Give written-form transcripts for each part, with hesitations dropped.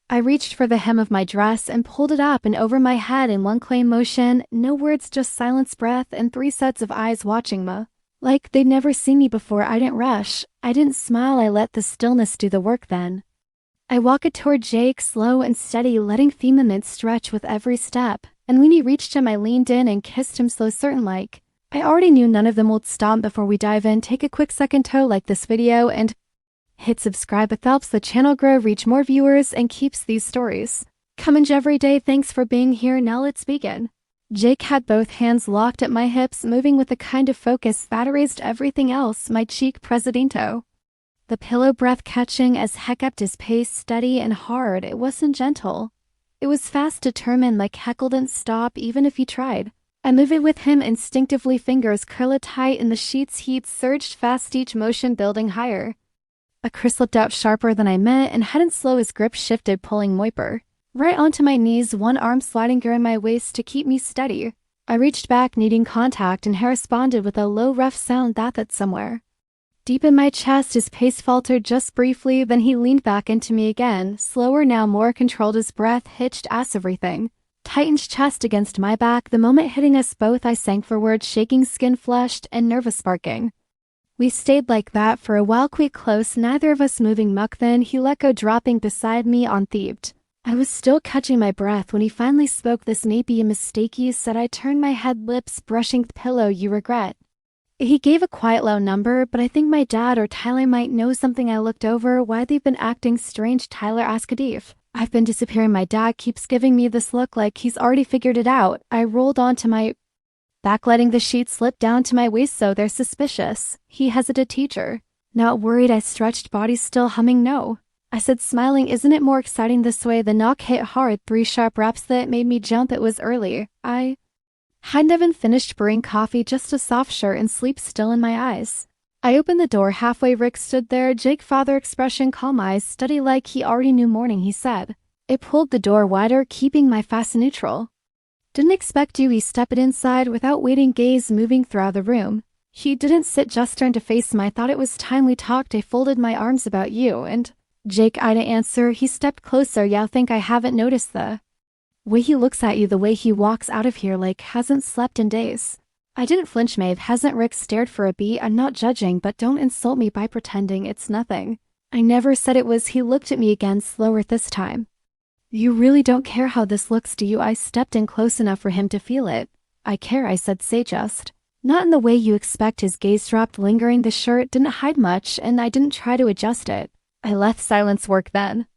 I reached for the hem of my dress and pulled it up and over my head in one clean motion, no words, just silence, breath, and 3 sets of eyes watching me. Like they'd never seen me before. I didn't rush. I didn't smile. I let the stillness do the work then. I walked toward Jake, slow and steady, letting firmament stretch with every step, and when he reached him, I leaned in and kissed him slow, certain like. I already knew none of them would stop. Before we dive in, take a quick second to like this video and hit subscribe. It helps the channel grow, reach more viewers, and keeps these stories coming every day. Thanks for being here. Now let's begin. Jake had both hands locked at my hips, moving with a kind of focus that erased everything else, my cheek presidento. The pillow breath catching as heck, kept his pace steady and hard. It wasn't gentle. It was fast, determined, like heckle didn't stop even if he tried. I moved it with him instinctively, fingers curled tight in the sheets, heat surged fast, each motion building higher. A crease slipped out sharper than I meant and hadn't slow. His grip shifted, pulling Moiper right onto my knees, one arm sliding around my waist to keep me steady. I reached back, needing contact, and he responded with a low, rough sound that's somewhere deep in my chest. His pace faltered just briefly, then he leaned back into me again, slower now, more controlled. His breath hitched as everything tightened, chest against my back. The moment hitting us both, I sank forward, shaking, skin flushed and nervous sparking. We stayed like that for a while, quite close, neither of us moving much. Then he let go, dropping beside me unthebed. I was still catching my breath when he finally spoke. This may be a mistake, he said. I turned my head, lips brushing the pillow. You regret? He gave a quiet, low number, but I think my dad or Tyler might know something. I looked over. Why they've been acting strange? Tyler asked Adif. I've been disappearing. My dad keeps giving me this look like he's already figured it out. I rolled onto my back, letting the sheet slip down to my waist, so they're suspicious. He hesitated. Teacher. Not worried. I stretched, body still humming. No. I said, smiling. Isn't it more exciting this way? The knock hit hard, 3 sharp raps that made me jump. It was early. I hadn't even finished brewing coffee, just a soft shirt and sleep still in my eyes. I opened the door halfway. Rick stood there, Jake, father expression, calm eyes, steady like he already knew. Morning, he said. It pulled the door wider, keeping my face neutral. Didn't expect you. He stepped inside without waiting, gaze moving throughout the room. He didn't sit, just turned to face him. I thought it was time we talked. I folded my arms about you and Jake. I didn't answer. He stepped closer. Yeah, think I haven't noticed the way he looks at you, the way he walks out of here like hasn't slept in days. I didn't flinch. Maeve hasn't. Rick stared for a beat. I'm not judging, but don't insult me by pretending it's nothing. I never said it was. He looked at me again, slower this time. You really don't care how this looks, do you? I stepped in close enough for him to feel it. I care, I said. Say just. Not in the way you expect. His gaze dropped, lingering. The shirt didn't hide much, and I didn't try to adjust it. I let silence work then.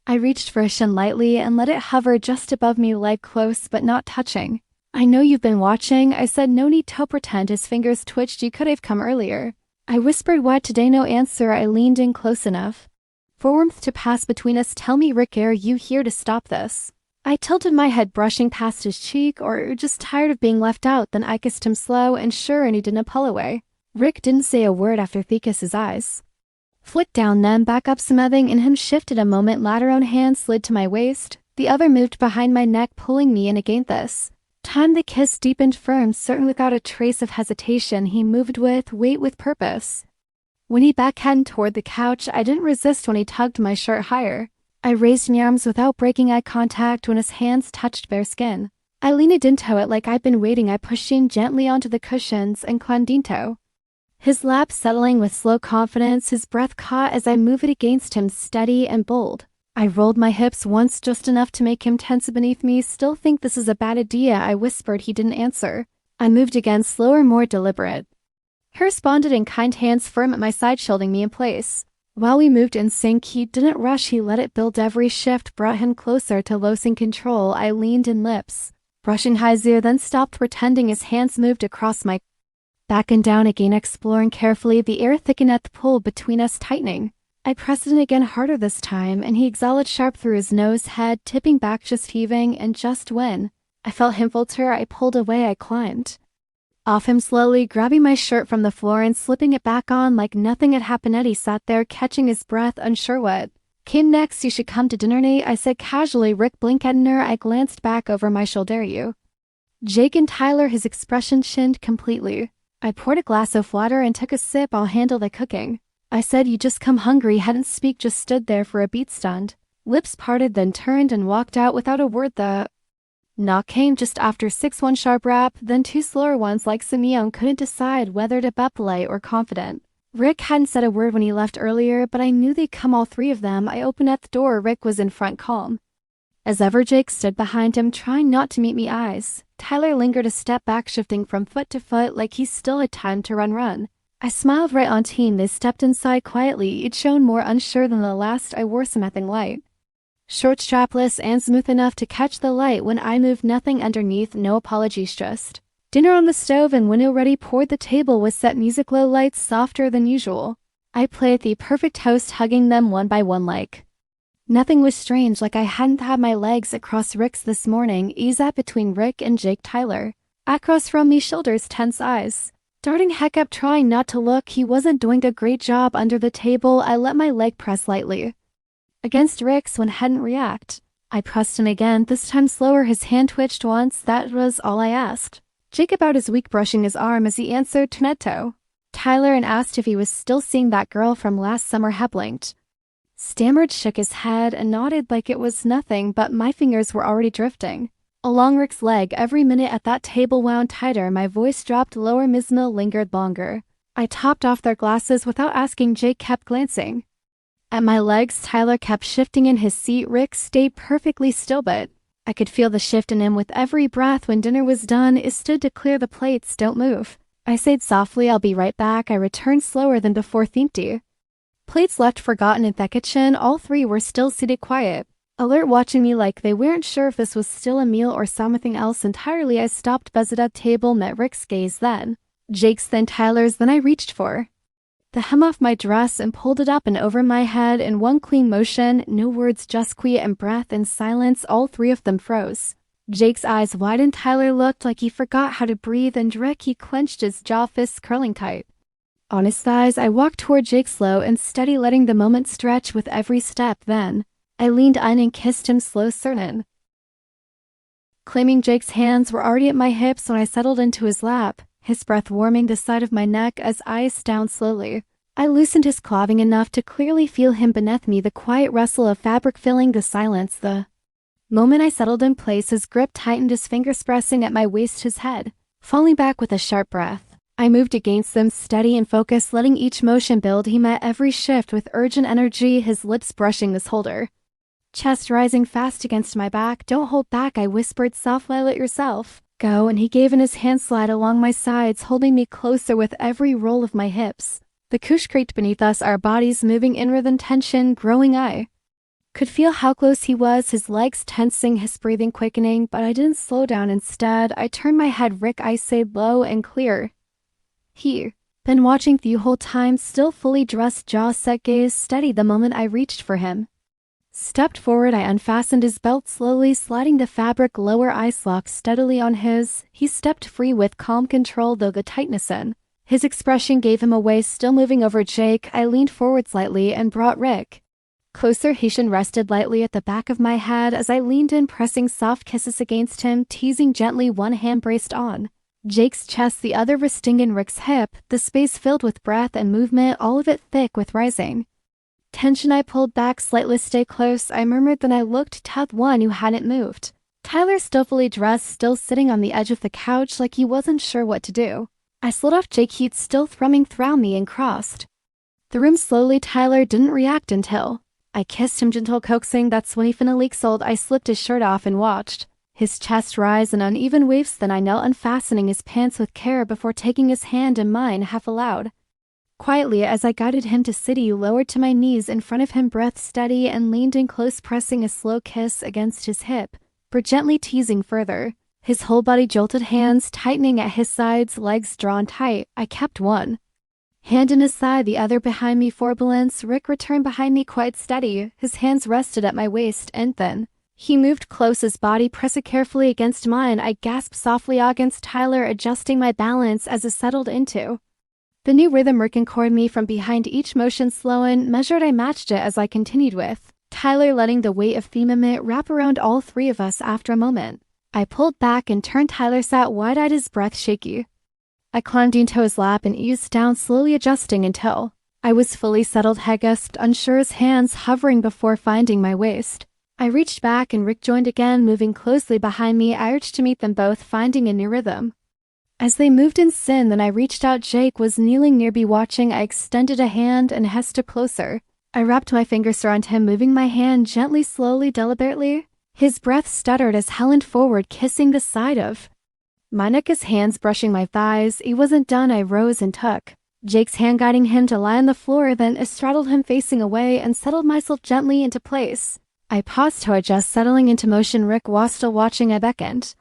I reached for a shin lightly and let it hover just above me, leg close but not touching. I know you've been watching, I said. No need to pretend. His fingers twitched. You could have come earlier. I whispered. What? Today? No answer. I leaned in close enough for warmth to pass between us. Tell me, Rick, are you here to stop this? I tilted my head, brushing past his cheek, or just tired of being left out. Then I kissed him slow and sure, and he didn't pull away. Rick didn't say a word after Thekis's eyes flicked down, then back up, smoothing in him, shifted a moment. Latter own hand slid to my waist, the other moved behind my neck, pulling me in against this time. The kiss deepened, firm, certain without a trace of hesitation. He moved with weight, with purpose. When he backhanded toward the couch, I didn't resist when he tugged my shirt higher. I raised my arms without breaking eye contact when his hands touched bare skin. I leaned into it like I'd been waiting. I pushed him gently onto the cushions and climbed into his lap, settling with slow confidence. His breath caught as I moved it against him, steady and bold. I rolled my hips once, just enough to make him tense beneath me. Still think this is a bad idea, I whispered. He didn't answer. I moved again, slower, more deliberate. He responded in kind, hands firm at my side, holding me in place. While we moved in sync, he didn't rush. He let it build. Every shift brought him closer to losing control. I leaned in, lips brushing his ear, then stopped, pretending. His hands moved across my back and down again, exploring carefully. The air thickened at the pull between us, tightening. I pressed it again, harder this time, and he exhaled sharp through his nose, head tipping back, just heaving. And just when I felt him falter, I pulled away. I climbed off him slowly, grabbing my shirt from the floor and slipping it back on like nothing had happened. He sat there, catching his breath, unsure what came next. You should come to dinner, Nate, I said casually. Rick blinked at her. I glanced back over my shoulder. You? Jake and Tyler. His expression chinned completely. I poured a glass of water and took a sip. I'll handle the cooking, I said. You just come hungry. Hadn't speak, just stood there for a beat, stunned. Lips parted, then turned and walked out without a word. The knock came just after 6-1 sharp rap, then 2 slower ones like Simeon couldn't decide whether to be polite or confident. Rick hadn't said a word when he left earlier, but I knew they'd come, all 3 of them. I opened at the door. Rick was in front, calm as ever. Jake stood behind him, trying not to meet me eyes. Tyler lingered a step back, shifting from foot to foot like he still had time to run. I smiled right on team. They stepped inside quietly, each shown more unsure than the last. I wore something light, short, strapless, and smooth enough to catch the light when I moved. Nothing underneath, no apologies, just dinner on the stove and window ready. Poured the table with set music, low lights, softer than usual. I played the perfect host, hugging them one by one like nothing was strange, like I hadn't had my legs across Rick's this morning. Ease up between Rick and Jake. Tyler across from me, shoulders tense, eyes darting heck up, trying not to look. He wasn't doing a great job under the table. I let my leg press lightly against Rick's when hadn't react. I pressed him again, this time slower. His hand twitched once. That was all I asked. Jake about his weak, brushing his arm as he answered Tonetto. Tyler, and asked if he was still seeing that girl from last summer. He blinked, stammered, shook his head, and nodded like it was nothing, but my fingers were already drifting along Rick's leg. Every minute at that table wound tighter. My voice dropped lower. Ms. Mill lingered longer. I topped off their glasses without asking. Jake kept glancing at my legs. Tyler kept shifting in his seat. Rick stayed perfectly still, but I could feel the shift in him with every breath. When dinner was done, I stood to clear the plates. Don't move, I said softly. I'll be right back. I returned slower than before. Empty plates left forgotten in the kitchen. All 3 were still seated, quiet, alert, watching me like they weren't sure if this was still a meal or something else entirely. I stopped, buzzed at table, met Rick's gaze, then Jake's, then Tyler's. Then I reached for the hem off my dress and pulled it up and over my head in one clean motion. No words, just quiet and breath and silence. All 3 of them froze. Jake's eyes widened. Tyler looked like he forgot how to breathe, and Rick, he clenched his jaw, fists curling tight on his thighs. I walked toward Jake, slow and steady, letting the moment stretch with every step. Then I leaned in and kissed him, slow, certain, claiming Jake's hands were already at my hips when I settled into his lap, his breath warming the side of my neck as I iced down slowly. I loosened his clothing enough to clearly feel him beneath me, the quiet rustle of fabric filling the silence. The moment I settled in place, his grip tightened, his fingers pressing at my waist, his head falling back with a sharp breath. I moved against them, steady and focused, letting each motion build. He met every shift with urgent energy, his lips brushing his holder, chest rising fast against my back. Don't hold back, I whispered softly. Let yourself go. And he gave in, his hand slid along my sides, holding me closer with every roll of my hips. The couch creaked beneath us, our bodies moving inward in tension growing. I could feel how close he was, his legs tensing, his breathing quickening, but I didn't slow down. Instead, I turned my head. Rick, I said low and clear. He been watching the whole time, still fully dressed, jaw set, gaze steady. The moment I reached for him, stepped forward, I unfastened his belt slowly, sliding the fabric lower. Eyes locked steadily on his. He stepped free with calm control, though the tightness in his expression gave him away. Still moving over Jake, I leaned forward slightly and brought Rick closer. His chin rested lightly at the back of my head as I leaned in, pressing soft kisses against him, teasing gently. One hand braced on Jake's chest, the other resting in Rick's hip, the space filled with breath and movement, all of it thick with rising tension. I pulled back slightly. Stay close, I murmured. Then I looked to the one who hadn't moved. Tyler, still fully dressed, still sitting on the edge of the couch like he wasn't sure what to do. I slid off Jake, heat still thrumming through me, and crossed the room slowly. Tyler didn't react until I kissed him, gentle coaxing. That's when he finally exhaled. I slipped his shirt off and watched his chest rise in uneven waves. Then I knelt, unfastening his pants with care before taking his hand in mine, half aloud, quietly, as I guided him to sit. He lowered to my knees in front of him, breath steady, and leaned in close, pressing a slow kiss against his hip, but gently teasing further. His whole body jolted, hands tightening at his sides, legs drawn tight. I kept one hand in his thigh, the other behind me for balance. Rick returned behind me, quite steady. His hands rested at my waist, and then he moved close, his body pressed carefully against mine. I gasped softly against Tyler, adjusting my balance as it settled into the new rhythm. Rick encored me from behind, each motion slow and measured. I matched it as I continued with Tyler, letting the weight of firmament wrap around all 3 of us. After a moment, I pulled back and turned. Tyler sat wide-eyed, his breath shaky. I climbed into his lap and eased down, slowly adjusting until I was fully settled, head gasped, unsure, his hands hovering before finding my waist. I reached back and Rick joined again, moving closely behind me. I urged to meet them both, finding a new rhythm. As they moved in sync, then I reached out. Jake was kneeling near me watching. I extended a hand and he stepped closer. I wrapped my fingers around him, moving my hand gently, slowly, deliberately. His breath stuttered as he leaned forward, kissing the side of my neck, his hands brushing my thighs. He wasn't done. I rose and took Jake's hand, guiding him to lie on the floor, then I straddled him facing away and settled myself gently into place. I paused to adjust, settling into motion. Rick was still watching. I beckoned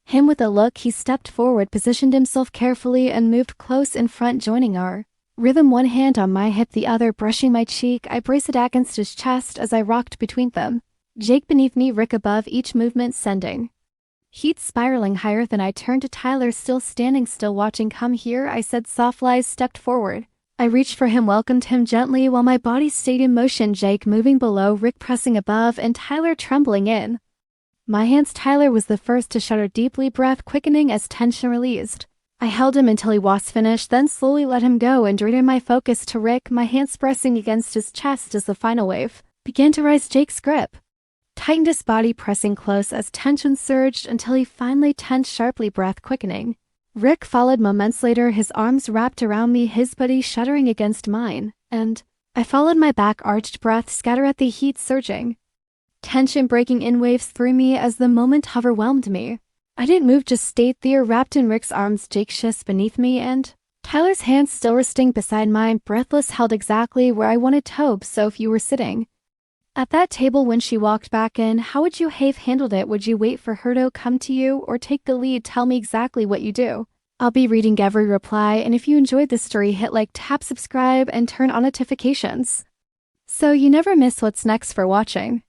him with a look. He stepped forward, positioned himself carefully, and moved close in front, joining our rhythm, one hand on my hip, the other brushing my cheek. I braced it against his chest as I rocked between them. Jake beneath me, Rick above, each movement sending heat spiraling higher. Then I turned to Tyler, still standing, still watching. "Come here," I said softly. I stepped forward. I reached for him, welcomed him gently while my body stayed in motion. Jake moving below, Rick pressing above, and Tyler trembling in my hands. Tyler was the first to shudder deeply, breath quickening as tension released. I held him until he was finished, then slowly let him go and directed my focus to Rick, my hands pressing against his chest as the final wave began to rise. Jake's grip tightened, his body pressing close as tension surged until he finally tensed sharply, breath quickening. Rick followed moments later, his arms wrapped around me, his body shuddering against mine, and I followed, my back arched, breath scatter at the heat surging. Tension breaking in waves through me as the moment overwhelmed me. I didn't move, just stayed there, wrapped in Rick's arms, Jake just beneath me, and Tyler's hands still resting beside mine, breathless, held exactly where I wanted to hope. "So if you were sitting at that table when she walked back in, how would you have handled it? Would you wait for her to come to you or take the lead? Tell me exactly what you do." I'll be reading every reply, and if you enjoyed this story, hit like, tap subscribe, and turn on notifications so you never miss what's next for watching.